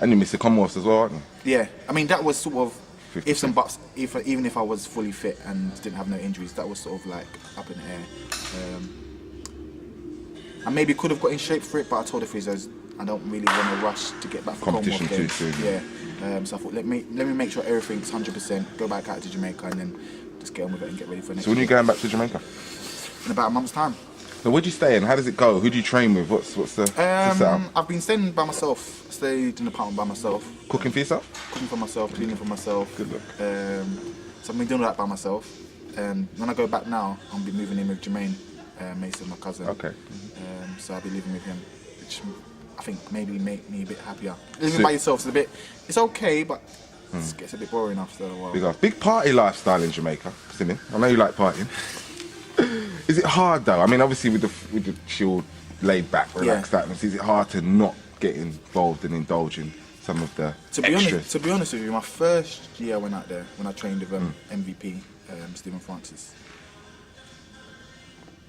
And you missed the Commonwealths as well, aren't you? Yeah, I mean that was sort of 50. ifs and buts. Even if I was fully fit and didn't have no injuries, that was sort of like up in the air. I maybe could have got in shape for it, but I told the physios I don't really want to rush to get back for Competition too soon. Yeah. So I thought let me make sure everything's 100%. Go back out to Jamaica and then just get on with it and get ready for next. So when are you going back to Jamaica? In about a month's time. So where do you stay and how does it go? Who do you train with? What's the setup? I've been staying by myself. Stayed in the apartment by myself. Cooking for yourself? Cooking for myself, cleaning for myself. Good luck. So I've been doing that by myself. When I go back now, I'll be moving in with Jermaine Mason, my cousin. Okay. So I'll be living with him, which I think maybe make me a bit happier. Living by yourself is it's okay, but it gets a bit boring after a while. Big party lifestyle in Jamaica, SImeon. I know you like partying. Is it hard though? I mean, obviously with the chill, laid back, relaxed atmosphere, is it hard to not get involved and indulge in some of the extras? To be honest with you, my first year I went out there when I trained with MVP, Stephen Francis.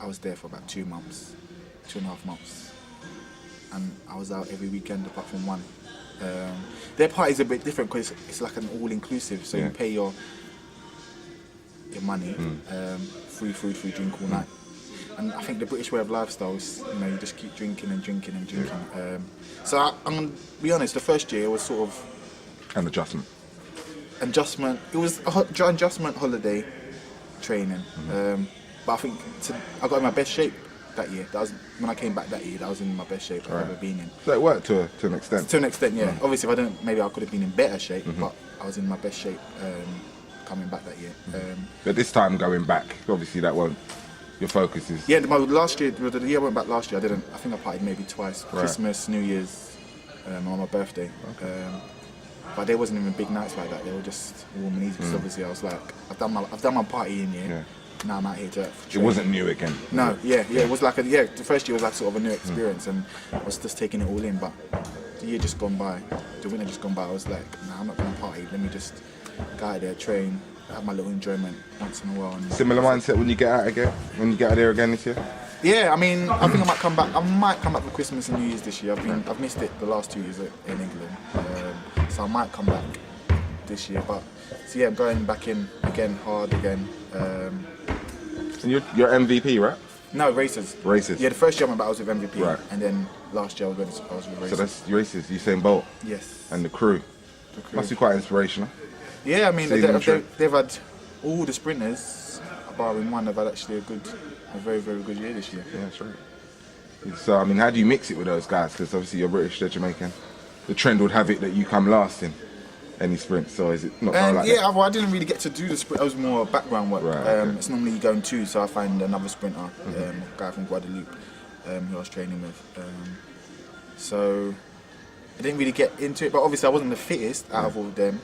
I was there for about 2 months, 2.5 months, and I was out every weekend apart from one. Their party's a bit different because it's like an all-inclusive, so you pay your money, free food, free drink all night. And I think the British way of lifestyle is, you just keep drinking and drinking and drinking. So I'm going to be honest, the first year it was sort of... An adjustment. It was an adjustment holiday training. But I think I got in my best shape that year. That was when I came back that year. That was in my best shape I've ever been in. So it worked to an extent. To an extent, yeah. Obviously, if I didn't, maybe I could have been in better shape. But I was in my best shape coming back that year. But this time going back, obviously that won't. Your focus is. Yeah, last year, the year I went back last year, I think I partied maybe twice. Christmas, New Year's, on my birthday. But there wasn't even big nights like that. They were just warm and easy. Because obviously I was like, I've done my party in here. Now I'm out here to train. It wasn't new again. No, it was like the first year was like sort of a new experience, and I was just taking it all in. But the year just gone by, the winter just gone by, I was like, nah, I'm not gonna party. Let me just go out there, train, have my little enjoyment once in a while. And similar mindset when you get out again, when you get out there again this year. Yeah, I mean, I think I might come back. I might come back for Christmas and New Year's this year. I've missed it the last 2 years in England, so I might come back this year. But so yeah, I'm going back in again, hard again. And you're MVP, right? No, races. Races. Yeah, the first year I went back, I was with MVP, right. And then last year I was with races. So that's races. Usain Bolt. Yes. And the crew. Must be quite inspirational. Yeah, I mean they've had all the sprinters, barring one, have had actually a very, very good year this year. Yeah, that's right. So I mean, how do you mix it with those guys? Because obviously you're British, they're Jamaican. The trend would have it that you come last in any sprint. So is it not like that? Well, I didn't really get to do the sprint. I was more background work. Right, okay. It's normally you go in two, so I find another sprinter, a guy from Guadeloupe, who I was training with. So I didn't really get into it, but obviously I wasn't the fittest out of all of them.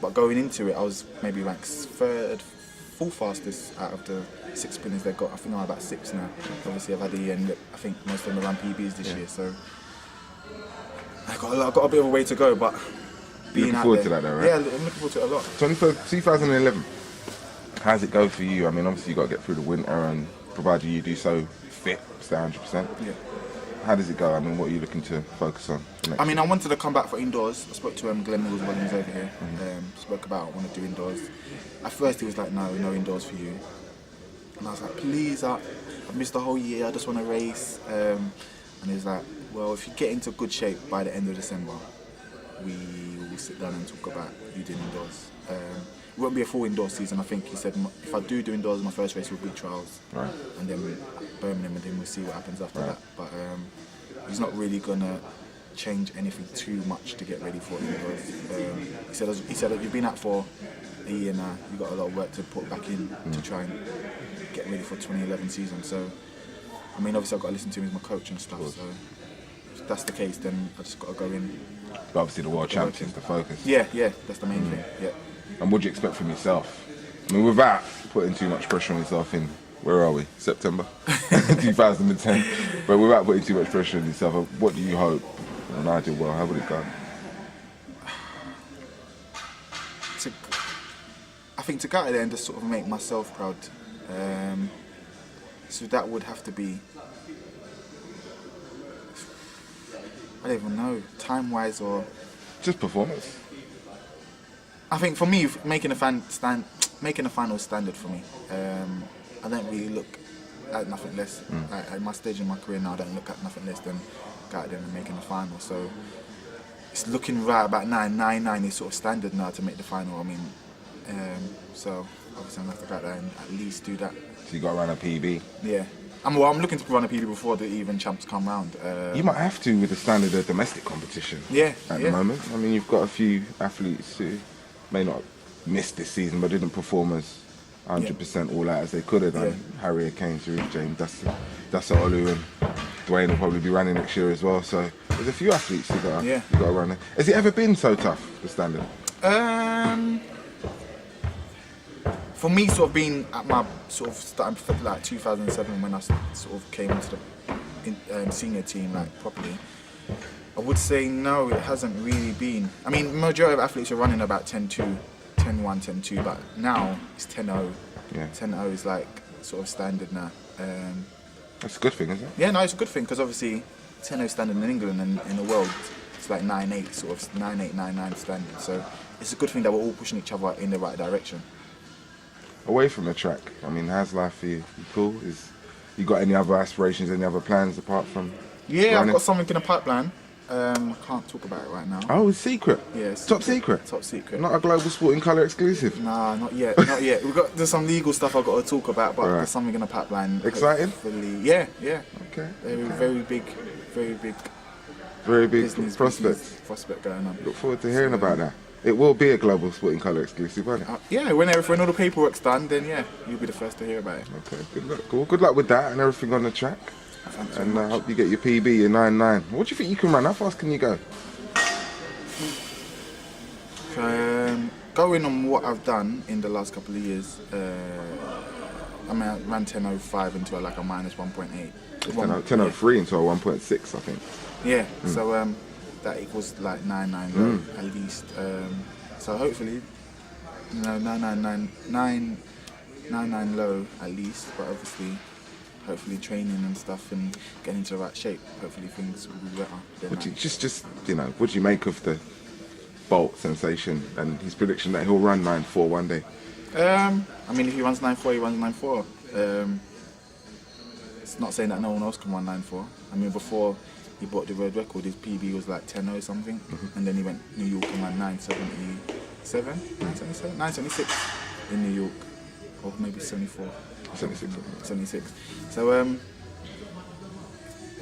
But going into it, I was maybe like fourth fastest out of the 6 sprinters they got. I think I'm about 6 now. Obviously I've had a year, and I think most of them are around PBs this year, so I've got a bit of a way to go, but being looking forward to that though, right? Yeah, I'm looking forward to it a lot. 2011, how's it go for you? I mean, obviously you got to get through the winter, and provided you do so fit, stay 100%. Yeah. How does it go? I mean, what are you looking to focus on? I mean, I wanted to come back for indoors. I spoke to Glenn Mills when he was over here. Spoke about I want to do indoors. At first he was like, no indoors for you. And I was like, please, I've missed the whole year, I just want to race. And he was like, well, if you get into good shape by the end of December, we will sit down and talk about you doing indoors. It won't be a full indoor season. I think he said if I do indoors, my first race will be trials, right? And then Birmingham, and then we'll see what happens after that. But he's not really gonna change anything too much to get ready for indoors. He said that you've been out for a year now. You've got a lot of work to put back in to try and get ready for 2011 season. So, I mean, obviously I've got to listen to him as my coach and stuff. So, if that's the case, then I just got to go in. But obviously the World Champs is the focus. Yeah, that's the main thing. Yeah. And what do you expect from yourself? I mean, without putting too much pressure on yourself in, where are we? September 2010. But without putting too much pressure on yourself, what do you hope? In an ideal world, how would it go? I think to go out there and just sort of make myself proud. So that would have to be... I don't even know, time-wise or... Just performance. I think for me, making a final standard for me. I don't really look at nothing less. At my stage in my career now, I don't look at nothing less than going out there and making the final. So it's looking right about 9 is sort of standard now to make the final. I mean, so obviously I'm gonna have to go out there and at least do that. So you got to run a PB. Yeah. I'm looking to run a PB before the even champs come round. You might have to with the standard of domestic competition. Yeah. At the moment, I mean, you've got a few athletes who may not have missed this season, but didn't perform as 100% all out as they could have done. Yeah. Harriet Kane, Sharif James, Dasa Olu, and Dwayne will probably be running next year as well. So there's a few athletes you got to run. Has it ever been so tough, the standard? For me, sort of being at my sort of starting like 2007 when I sort of came into the senior team like properly, I would say no, it hasn't really been. I mean, majority of athletes are running about 10-2, 10-1, 10-2, but now it's 10-0. Yeah. 10-0 is like sort of standard now. That's a good thing, isn't it? Yeah, no, it's a good thing because obviously 10-0 standard in England and in the world, it's like 9-8, sort of 9-8, 9-9 standard. So it's a good thing that we're all pushing each other in the right direction. Away from the track, I mean, how's life for you? You cool? You got any other aspirations, any other plans apart from Yeah, running? I've got something in the pipeline. I can't talk about it right now. Oh, it's secret? Yeah, it's Top secret? Top secret. Not a Global Sporting Colour exclusive? Nah, not yet, not yet. There's some legal stuff I've got to talk about, but there's something in the pipeline. Exciting? Hopefully. Yeah. Okay. Very big Very big business prospect going on. Look forward to hearing about that. It will be a Global Sporting Colour exclusive, won't it? Yeah, when all the paperwork's done, then yeah, you'll be the first to hear about it. Okay, good luck. Cool. Good luck with that and everything on the track. Thanks so And I much. hope you get your PB, your 9-9. What do you think you can run? How fast can you go? Going on what I've done in the last couple of years, I mean, I ran 10.05 into like a minus 1.8. 10.03 into a 1.6, I think. Yeah, so that equals like 9.9 low at least. So hopefully, 9.9 low at least, but obviously, hopefully training and stuff and getting into the right shape, hopefully things will be better. What do you make of the Bolt sensation and his prediction that he'll run 9.4 one day? I mean, if he runs 9.4, he runs 9.4. It's not saying that no one else can run 9.4. I mean, before he bought the world record, his PB was like 10.0 something, and then he went New York and ran 9.76 in New York, or maybe 74. 76. So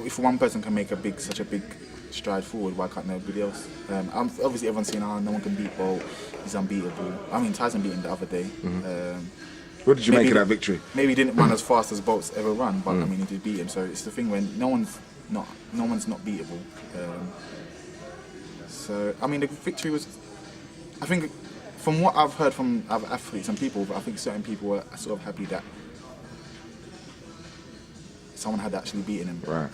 if one person can make such a big stride forward, why can't nobody else? Obviously everyone's saying, no one can beat Bolt, he's unbeatable. I mean, Tyson beat him the other day. What did you make of that victory? Maybe he didn't run as fast as Bolt's ever run, but I mean, he did beat him. So it's the thing when no one's not beatable. So I mean, the victory was, I think, from what I've heard from other athletes and people, I think certain people were sort of happy that someone had actually beaten him. Right.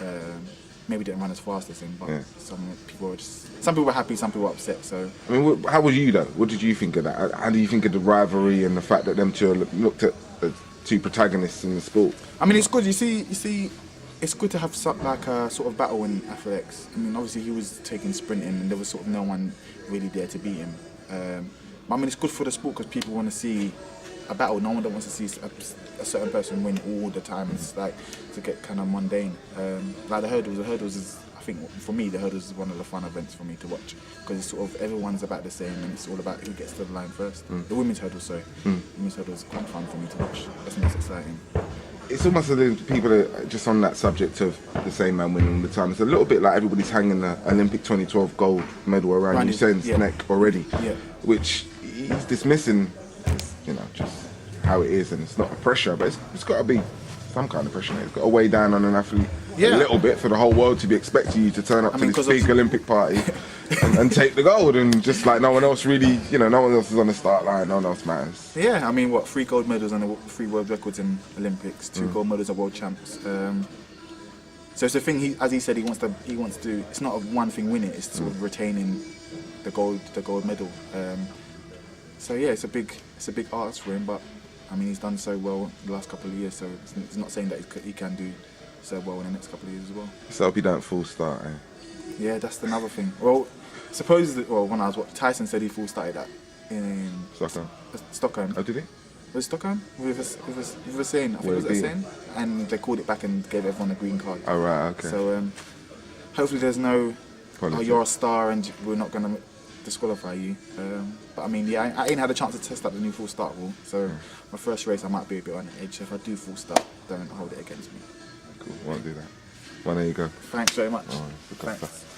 Maybe didn't run as fast as him, but some people were happy, some people were upset. So I mean, how were you though? What did you think of that? How do you think of the rivalry and the fact that them two looked at the two protagonists in the sport? I mean, it's good. You see, it's good to have like a sort of battle in athletics. I mean, obviously he was taking sprinting, and there was sort of no one really there to beat him. But I mean, it's good for the sport because people want to see a battle. No one wants to see a certain person win all the time. It's like to get kind of mundane. Like the hurdles is, I think for me, the hurdles is one of the fun events for me to watch because it's sort of everyone's about the same and it's all about who gets to the line first. The women's hurdles, women's hurdles is quite fun for me to watch. That's most exciting. It's almost as if people are just on that subject of the same man winning all the time. It's a little bit like everybody's hanging the Olympic 2012 gold medal around Usain's neck already, which he's dismissing as, just how it is, and it's not a pressure, but it's got to be some kind of pressure. It's got to weigh down on an athlete a little bit for the whole world to be expecting you to turn up to this big Olympic party and take the gold, and just like no one else really, no one else is on the start line, no one else matters. Yeah, I mean, 3 gold medals and 3 world records in Olympics, 2 gold medals at world champs. So it's the thing. As he said, he wants to. It's not a one thing winning. It's sort of retaining the gold medal. So yeah, it's a big ask for him, but I mean, he's done so well the last couple of years, so it's not saying that he can do so well in the next couple of years as well. So I hope you don't full start, eh? Yeah, that's another thing. Well, supposedly, when I was watching, Tyson said he full started that in Stockholm. Oh, did he? Was it Stockholm? With a saying, I think it was a saying, and they called it back and gave everyone a green card. Oh right, okay. So hopefully there's no, Politics. you're a star and we're not gonna disqualify you. But I mean, yeah, I ain't had a chance to test out the new full start rule. So my first race, I might be a bit on the edge. So if I do full start, don't hold it against me. Cool, won't do that. Well, there you go. Thanks very much. All right, good Thanks. stuff.